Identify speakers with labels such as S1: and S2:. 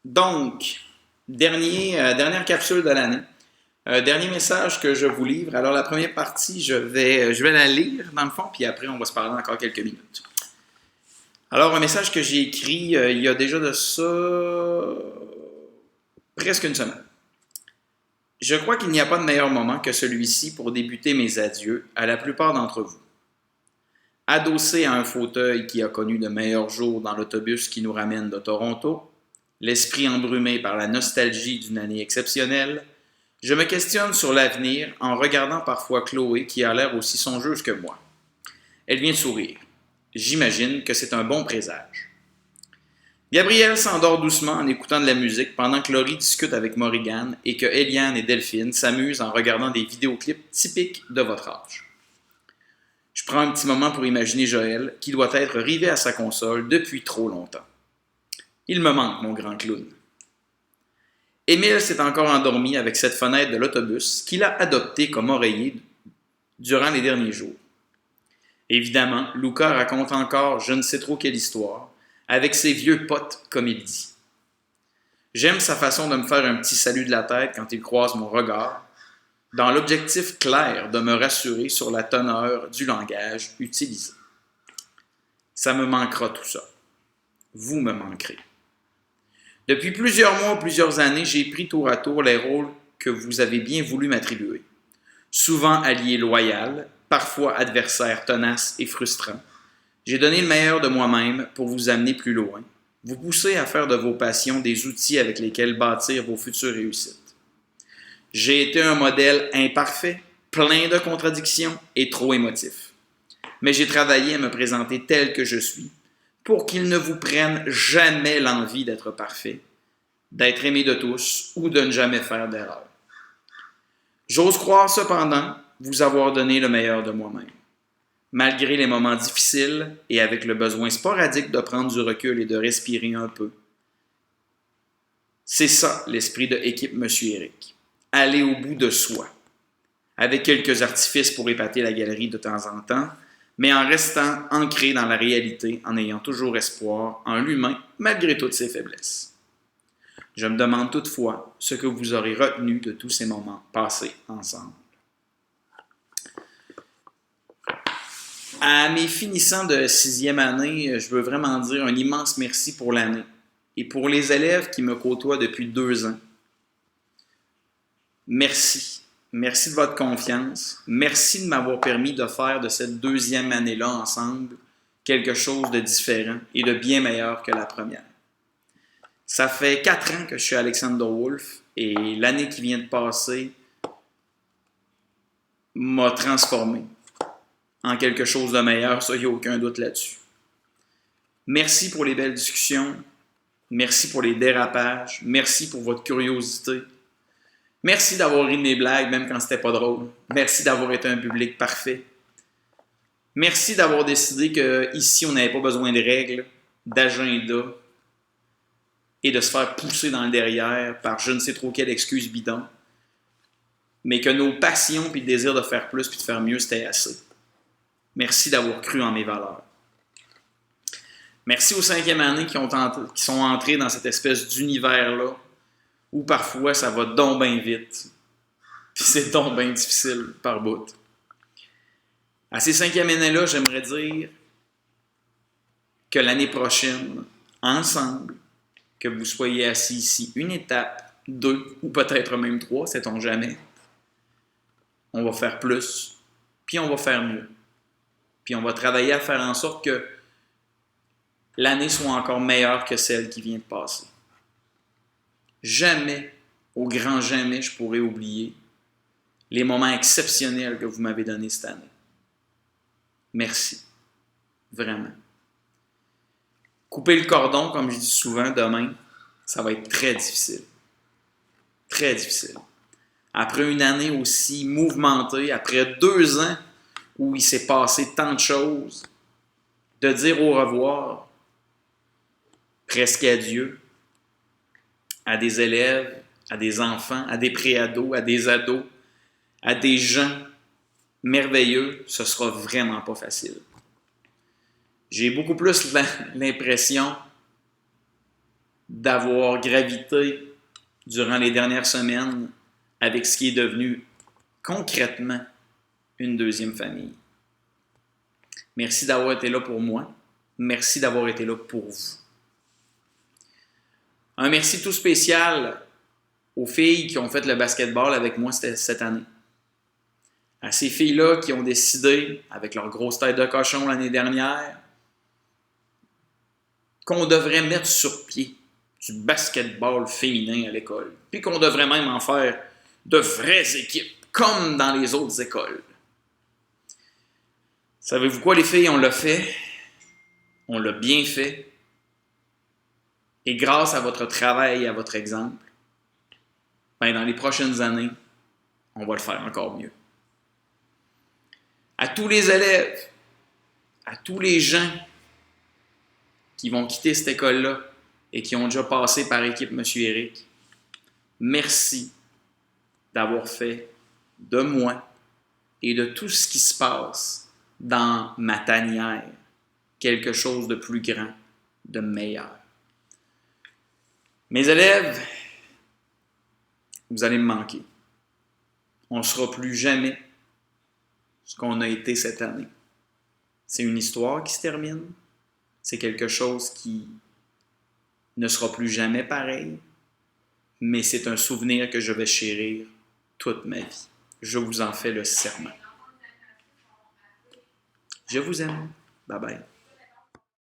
S1: Donc, dernière capsule de l'année. Dernier message que je vous livre. Alors, la première partie, je vais la lire dans le fond, puis après, on va se parler encore quelques minutes. Alors, un message que j'ai écrit il y a déjà de ça presque une semaine. Je crois qu'il n'y a pas de meilleur moment que celui-ci pour débuter mes adieux à la plupart d'entre vous. Adossé à un fauteuil qui a connu de meilleurs jours dans l'autobus qui nous ramène de Toronto, l'esprit embrumé par la nostalgie d'une année exceptionnelle, je me questionne sur l'avenir en regardant parfois Chloé qui a l'air aussi songeuse que moi. Elle vient de sourire. J'imagine que c'est un bon présage. Gabriel s'endort doucement en écoutant de la musique pendant que Laurie discute avec Morrigan et que Eliane et Delphine s'amusent en regardant des vidéoclips typiques de votre âge. Je prends un petit moment pour imaginer Joël qui doit être rivé à sa console depuis trop longtemps. Il me manque, mon grand clown. Émile s'est encore endormi avec cette fenêtre de l'autobus qu'il a adoptée comme oreiller durant les derniers jours. Évidemment, Luca raconte encore je ne sais trop quelle histoire, avec ses vieux potes, comme il dit. J'aime sa façon de me faire un petit salut de la tête quand il croise mon regard, dans l'objectif clair de me rassurer sur la teneur du langage utilisé. Ça me manquera tout ça. Vous me manquerez. Depuis plusieurs mois, plusieurs années, j'ai pris tour à tour les rôles que vous avez bien voulu m'attribuer. Souvent allié loyal, parfois adversaire tenace et frustrant. J'ai donné le meilleur de moi-même pour vous amener plus loin, vous pousser à faire de vos passions des outils avec lesquels bâtir vos futures réussites. J'ai été un modèle imparfait, plein de contradictions et trop émotif. Mais j'ai travaillé à me présenter tel que je suis, pour qu'il ne vous prenne jamais l'envie d'être parfait, d'être aimé de tous ou de ne jamais faire d'erreur. J'ose croire cependant vous avoir donné le meilleur de moi-même. Malgré les moments difficiles et avec le besoin sporadique de prendre du recul et de respirer un peu. C'est ça l'esprit de équipe Monsieur Eric. Aller au bout de soi, avec quelques artifices pour épater la galerie de temps en temps, mais en restant ancré dans la réalité, en ayant toujours espoir en l'humain, malgré toutes ses faiblesses. Je me demande toutefois ce que vous aurez retenu de tous ces moments passés ensemble. À mes finissants de 6e année, je veux vraiment dire un immense merci pour l'année. Et pour les élèves qui me côtoient depuis 2 ans, merci. Merci de votre confiance. Merci de m'avoir permis de faire de cette 2e année-là ensemble quelque chose de différent et de bien meilleur que la première. Ça fait 4 ans que je suis Alexander Wolf et l'année qui vient de passer m'a transformé en quelque chose de meilleur, ça, il n'y a aucun doute là-dessus. Merci pour les belles discussions. Merci pour les dérapages. Merci pour votre curiosité. Merci d'avoir ri de mes blagues, même quand c'était pas drôle. Merci d'avoir été un public parfait. Merci d'avoir décidé qu'ici, on n'avait pas besoin de règles, d'agenda et de se faire pousser dans le derrière par je ne sais trop quelle excuse bidon, mais que nos passions et le désir de faire plus et de faire mieux, c'était assez. Merci d'avoir cru en mes valeurs. Merci aux 5e années qui sont entrés dans cette espèce d'univers-là où parfois ça va donc bien vite. Puis c'est donc bien difficile par bout. À ces 5e années-là, j'aimerais dire que l'année prochaine, ensemble, que vous soyez assis ici, une étape, 2 ou peut-être même 3, sait-on jamais, on va faire plus, puis on va faire mieux. Puis on va travailler à faire en sorte que l'année soit encore meilleure que celle qui vient de passer. Jamais, au grand jamais, je pourrai oublier les moments exceptionnels que vous m'avez donnés cette année. Merci. Vraiment. Couper le cordon, comme je dis souvent, demain, ça va être très difficile. Très difficile. Après une année aussi mouvementée, après 2 ans où il s'est passé tant de choses, de dire au revoir, presque adieu, à des élèves, à des enfants, à des pré-ados, à des ados, à des gens merveilleux, ce sera vraiment pas facile. J'ai beaucoup plus l'impression d'avoir gravité durant les dernières semaines avec ce qui est devenu concrètement une deuxième famille. Merci d'avoir été là pour moi. Merci d'avoir été là pour vous. Un merci tout spécial aux filles qui ont fait le basketball avec moi cette année. À ces filles-là qui ont décidé, avec leur grosse tête de cochon l'année dernière, qu'on devrait mettre sur pied du basketball féminin à l'école, puis qu'on devrait même en faire de vraies équipes, comme dans les autres écoles. Savez-vous quoi, les filles? On l'a fait. On l'a bien fait. Et grâce à votre travail et à votre exemple, ben dans les prochaines années, on va le faire encore mieux. À tous les élèves, à tous les gens qui vont quitter cette école-là et qui ont déjà passé par équipe M. Éric, merci d'avoir fait de moi et de tout ce qui se passe dans ma tanière quelque chose de plus grand, de meilleur. Mes élèves, vous allez me manquer. On ne sera plus jamais ce qu'on a été cette année. C'est une histoire qui se termine. C'est quelque chose qui ne sera plus jamais pareil. Mais c'est un souvenir que je vais chérir toute ma vie. Je vous en fais le serment. Je vous aime. Bye bye.